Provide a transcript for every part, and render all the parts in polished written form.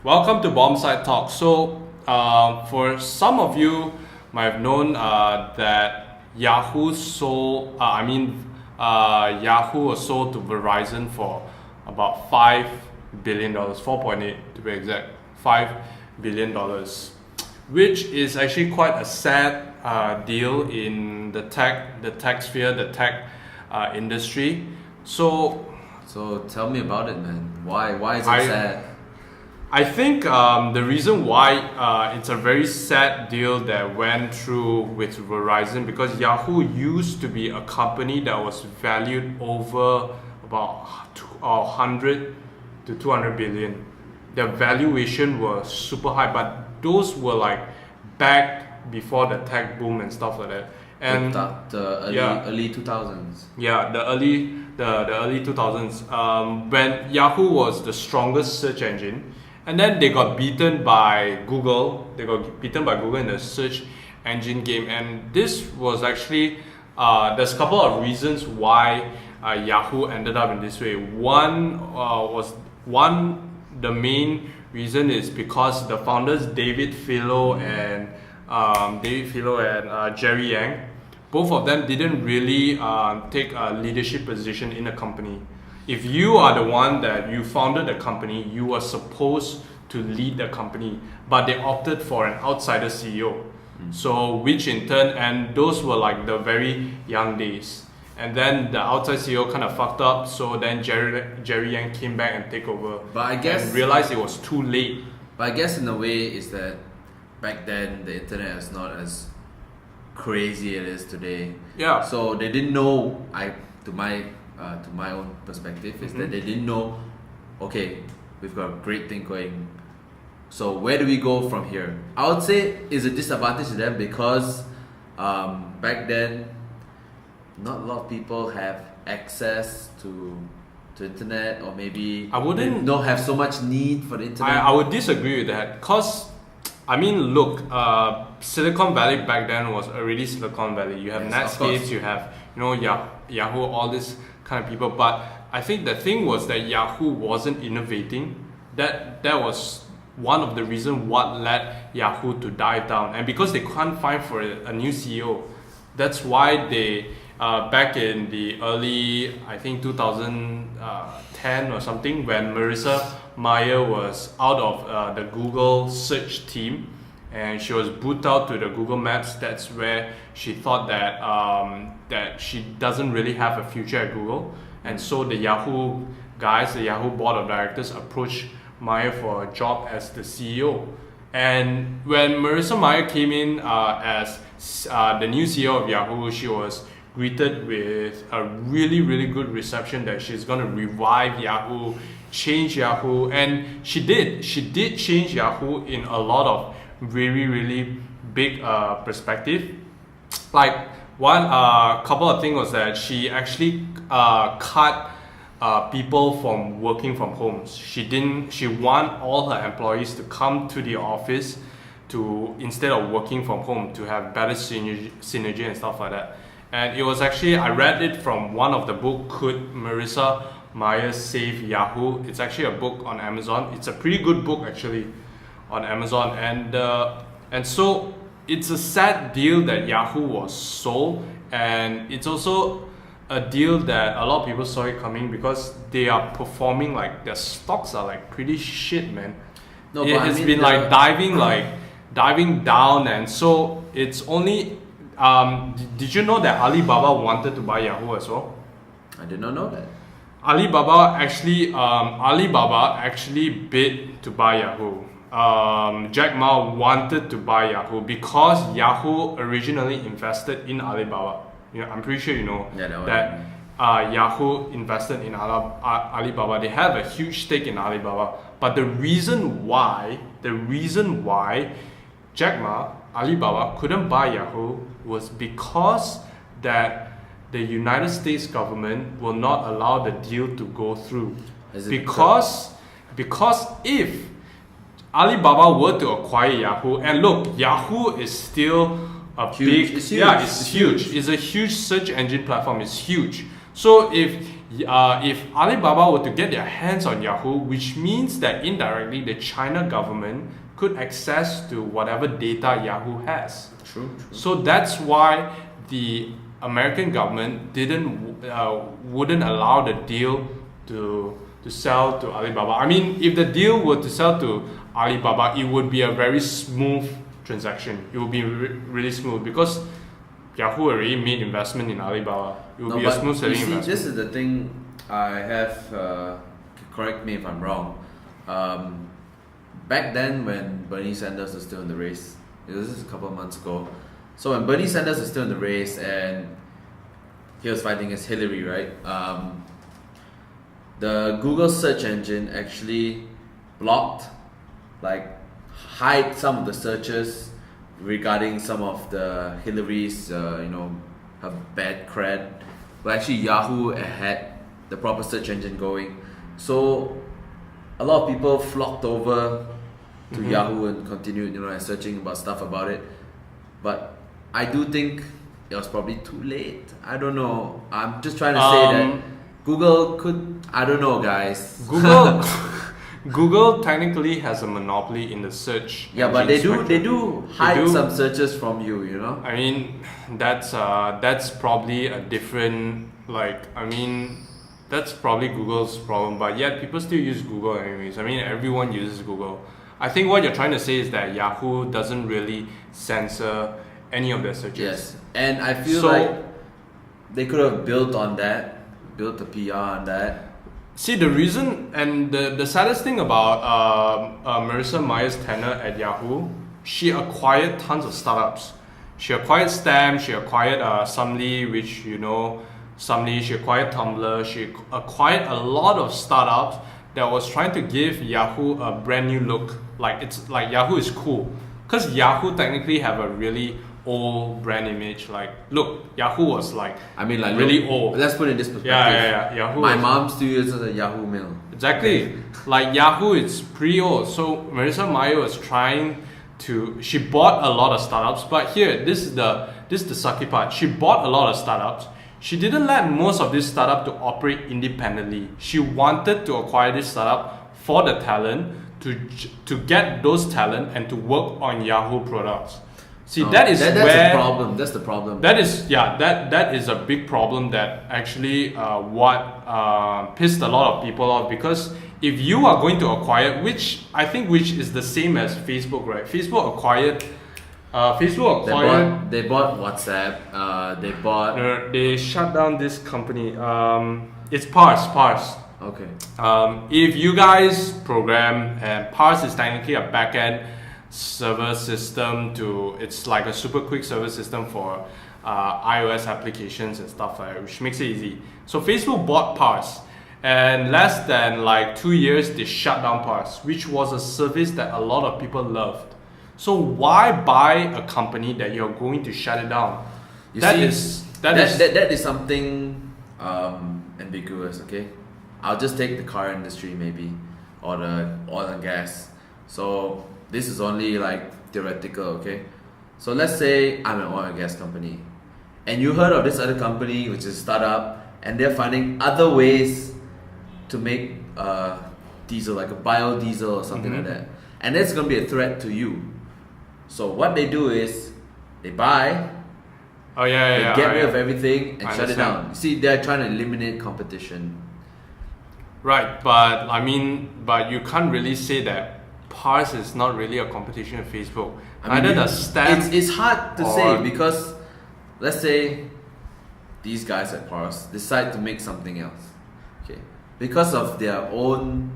Welcome to Bombside Talk. So, for some of you might have known that Yahoo sold. Yahoo was sold to Verizon for about $5 billion, 4.8 to be exact, $5 billion, which is actually quite a sad deal in the tech sphere, the tech industry. So tell me about it, man. Why is it sad? I think the reason why it's a very sad deal that went through with Verizon, because Yahoo used to be a company that was valued over about 100 to 200 billion. The valuation was super high, but those were like back before the tech boom and stuff like that. And the early 2000s. Yeah, the early 2000s, when Yahoo was the strongest search engine. And then they got beaten by Google. They got beaten by Google in the search engine game. And this was actually, there's a couple of reasons why Yahoo ended up in this way. The main reason is because the founders, David Philo and Jerry Yang, both of them didn't really take a leadership position in the company. If you are the one that you founded the company, you were supposed to lead the company, but they opted for an outsider CEO. So, which in turn, and those were like the very young days. And then the outside CEO kind of fucked up, so then Jerry Yang came back and take over. But I guess, and realized it was too late. But I guess in a way is that back then the internet was not as crazy as it is today. Yeah. So they didn't know. To my own perspective is that they didn't know, okay, we've got a great thing going, so where do we go from here? I would say it's a disadvantage to them because back then not a lot of people have access to internet, or maybe they don't have so much need for the internet. I would disagree with that, because I mean, look, Silicon Valley back then was already Silicon Valley. You have Netscape, you have Yahoo, all this kind of people. But I think the thing was that Yahoo wasn't innovating. That was one of the reasons what led Yahoo to die down. And because they can't find for a new CEO, that's why they back in the early, I think 2010 or something, when Marissa Mayer was out of the Google search team and she was booted out to the Google Maps. That's where she thought that that she doesn't really have a future at Google, and so the Yahoo guys, the Yahoo board of directors, approached Mayer for a job as the CEO. And when Marissa Mayer came in as the new CEO of Yahoo, she was greeted with a really, really good reception that she's going to revive Yahoo, change Yahoo, and she did. She did change Yahoo in a lot of really, really big perspective. Like one couple of things was that she actually cut people from working from home. She want all her employees to come to the office to, instead of working from home, to have better synergy and stuff like that. And it was actually, I read it from one of the book, Could Marissa Mayer Save Yahoo? It's actually a book on Amazon. It's a pretty good book actually on Amazon. And so it's a sad deal that Yahoo was sold, and it's also a deal that a lot of people saw it coming, because they are performing, like their stocks are like pretty shit, man. It has been diving down, and so it's only did you know that Alibaba wanted to buy Yahoo as well? I did not know that. Alibaba actually bid to buy Yahoo. Jack Ma wanted to buy Yahoo because Yahoo originally invested in Alibaba. I'm pretty sure you know that Yahoo invested in Alibaba. They have a huge stake in Alibaba. But the reason why Jack Ma, Alibaba, couldn't buy Yahoo was because that the United States government will not allow the deal to go through. Because if Alibaba were to acquire Yahoo, and look, Yahoo is still a huge. It's huge. It's a huge search engine platform. It's huge. So if if Alibaba were to get their hands on Yahoo, which means that indirectly the China government could access to whatever data Yahoo has. True. So that's why the American government wouldn't allow the deal to sell to Alibaba. I mean, if the deal were to sell to Alibaba, it would be a very smooth transaction. It would be really smooth because Yahoo already made investment in Alibaba. It would be a smooth selling investment. This is the thing I have. Correct me if I'm wrong. Back then, when Bernie Sanders was still in the race, this is a couple of months ago. So when Bernie Sanders was still in the race and he was fighting against Hillary, right? The Google search engine actually blocked, hide some of the searches regarding some of the Hillary's, her bad cred. But actually, Yahoo had the proper search engine going, so a lot of people flocked over to Yahoo and continued, and searching about stuff about it. But I do think it was probably too late. I don't know. I'm just trying to say that Google could. I don't know, guys. Google technically has a monopoly in the search. Yeah, but they do hide some searches from you. I mean, that's probably a different that's probably Google's problem. But yet people still use Google anyways. I mean, everyone uses Google. I think what you're trying to say is that Yahoo doesn't really censor any of their searches. Yes, and I feel like they could have built the PR on that. See, the reason and the saddest thing about Marissa Mayer's tenure at Yahoo, she acquired tons of startups. She acquired Stamp, she acquired Sumly, which Sumly, she acquired Tumblr, she acquired a lot of startups that was trying to give Yahoo a brand new look. Yahoo is cool. Because Yahoo technically have a really old brand image. Look, Yahoo was really old. Let's put it in this perspective. Yeah. Yahoo. My mom still uses a Yahoo Mail. Exactly. Yahoo, it's pretty old. So Marissa Mayer was she bought a lot of startups, but here, this is the sucky part. She bought a lot of startups. She didn't let most of this startup to operate independently. She wanted to acquire this startup for the talent, to get those talent and to work on Yahoo products. See, that's the problem. That's the problem. That is a big problem that actually what pissed a lot of people off, because if you are going to acquire, which is the same as Facebook, right? Facebook acquired. They bought WhatsApp. They shut down this company. It's Parse. Okay. If you guys program, and Parse is technically a backend server system it's like a super quick server system for iOS applications and stuff like that, which makes it easy. So Facebook bought Parse, and less than 2 years they shut down Parse, which was a service that a lot of people loved. So why buy a company that you're going to shut it down? That is something ambiguous. Okay, I'll just take the car industry maybe, or the oil and gas. So this is only theoretical, okay? So let's say I'm an oil and gas company, and you heard of this other company which is a startup, and they're finding other ways to make diesel, like a biodiesel or something like that, and that's gonna be a threat to you. So what they do is they buy. They get rid of everything and shut it down. See, they're trying to eliminate competition. Right, but you can't really say that Parse is not really a competition with Facebook. It's hard to say, because let's say these guys at Parse decide to make something else, okay, because of their own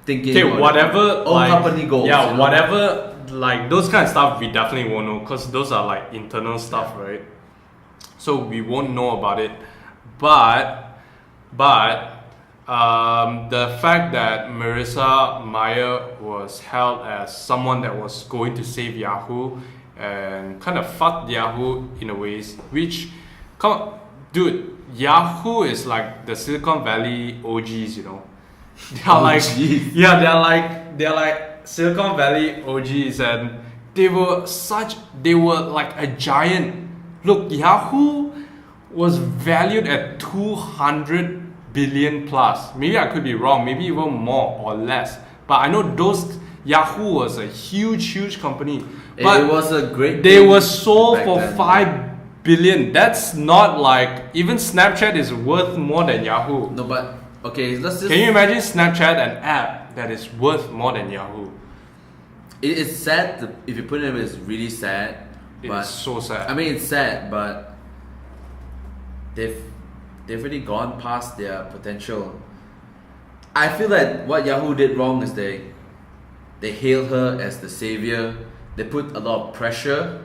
thinking. Okay, whatever company goals. Yeah, whatever. Those kind of stuff we definitely won't know, because those are internal stuff, right? So we won't know about it. But the fact that Marissa Mayer was held as someone that was going to save Yahoo and kind of fucked Yahoo in a ways, which, Yahoo is like the Silicon Valley OGs, They're like Silicon Valley OGs, and they were like a giant. Look, Yahoo was valued at $200 billion plus. Maybe I could be wrong, maybe even more or less. But I know Yahoo was a huge company. But it was a great. They were sold for then. 5 billion. That's not like, even Snapchat is worth more than Yahoo. No, but okay, let's just. Can you imagine Snapchat, an app that is worth more than Yahoo? It's sad. If you put it in, it's really sad. It's so sad. I mean, it's sad, but they've already gone past their potential. I feel like what Yahoo did wrong is they hailed her as the savior. They put a lot of pressure.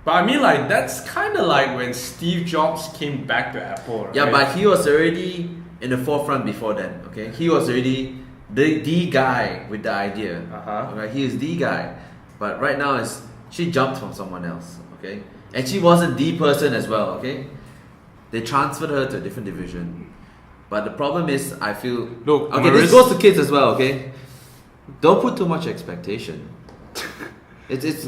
But I mean, like, that's kind of like when Steve Jobs came back to Apple, right? Yeah, but he was already in the forefront before then. Okay, he was already the guy with the idea. Okay, he is the guy. But right now, she jumped from someone else. Okay, and she wasn't the person as well. Okay, they transferred her to a different division. But the problem is, I feel this goes to kids as well. Okay, don't put too much expectation. It's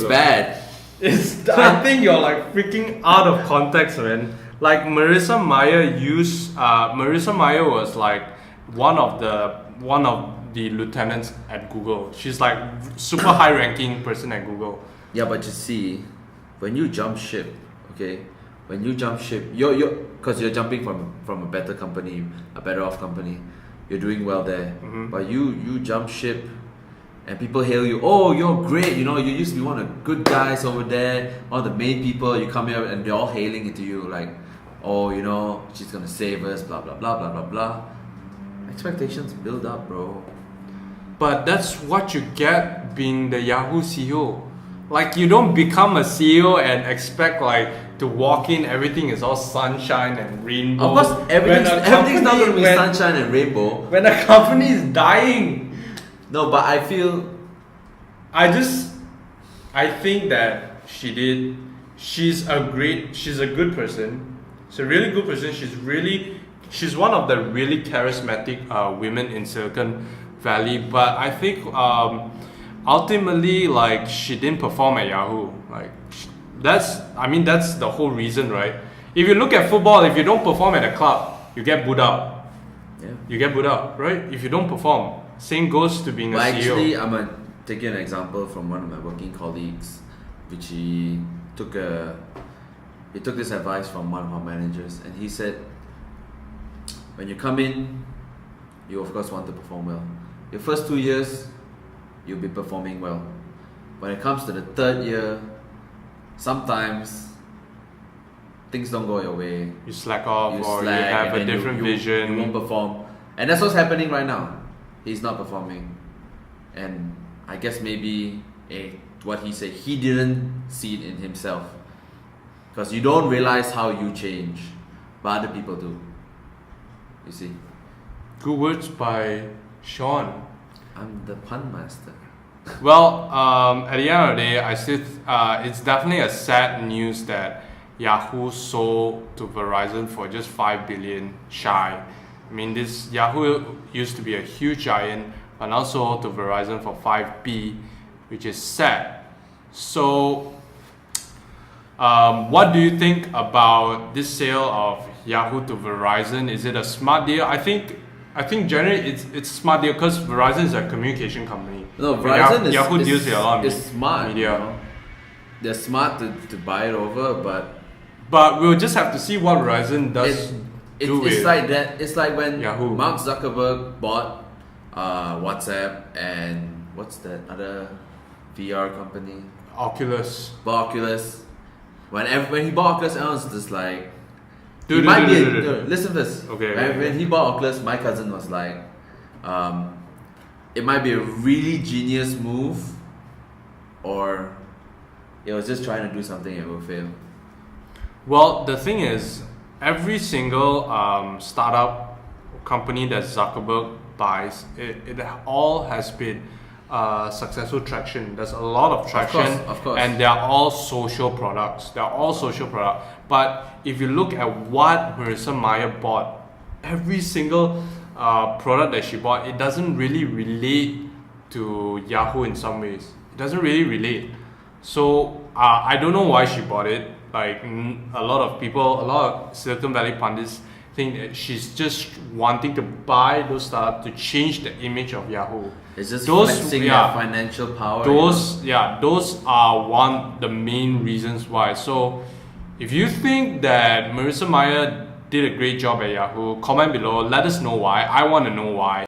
bad. I think you're like freaking out of context, man. Like Marissa Mayer was like one of the lieutenants at Google. She's like super high ranking person at Google. Yeah, but you see, when you jump ship, okay, you're because you're jumping from a better company, a better off company, you're doing well there. But you jump ship. And people hail you, oh, you're great, you know, you used to be one of the good guys over there, one of the main people, you come here and they're all hailing into you like, oh, you know, she's gonna save us, blah, blah, blah, blah, blah, blah. Expectations build up, bro. But that's what you get being the Yahoo CEO. Like, you don't become a CEO and expect like to walk in, everything is all sunshine and rainbow. Of course, everything's not gonna be sunshine and rainbow. When a company is dying. No, but I think that she's a good person. She's a really good person. She's one of the really charismatic women in Silicon Valley. But I think ultimately, like, she didn't perform at Yahoo. Like, that's the whole reason, right? If you look at football, if you don't perform at a club, you get booed out. Yeah. You get booed out, right? If you don't perform. Same goes to being a CEO. Actually, I'm going to take you an example from one of my working colleagues, which he took this advice from one of our managers, and he said, when you come in, you of course want to perform well. Your first 2 years, you'll be performing well. When it comes to the third year, sometimes things don't go your way. You slack off, you have a different vision. You won't perform. And that's what's happening right now. He's not performing, and I guess maybe what he said, he didn't see it in himself, because you don't realize how you change, but other people do. You see. Good words by Sean. I'm the pun master. Well, at the end of the day, it's definitely a sad news that Yahoo sold to Verizon for just 5 billion shy. I mean, this Yahoo used to be a huge giant, but now sold to Verizon for 5B, which is sad. So, what do you think about this sale of Yahoo to Verizon? Is it a smart deal? I think generally it's a smart deal because Verizon is a communication company. No, Verizon Yahoo deals with a lot of smart media. You know? They're smart to buy it over, but we'll just have to see what Verizon does. It's like that. It's like when Yahoo. Mark Zuckerberg bought WhatsApp and what's that other VR company? Oculus. Bought Oculus. When he bought Oculus, I was just like, listen to this. Okay. When he bought Oculus, my cousin was like, it might be a really genius move, or it was just trying to do something and will fail. Well, the thing is, every single startup company that Zuckerberg buys, it all has been successful traction. There's a lot of traction, of course. And they are all social products. But if you look at what Marissa Mayer bought, every single product that she bought, it doesn't really relate to Yahoo in some ways. It doesn't really relate. So I don't know why she bought it. Like a lot of Silicon Valley pundits think that she's just wanting to buy those startups to change the image of Yahoo. It's just flexing their financial power. Those are the main reasons why. So if you think that Marissa Mayer did a great job at Yahoo, comment below, let us know why. I want to know why.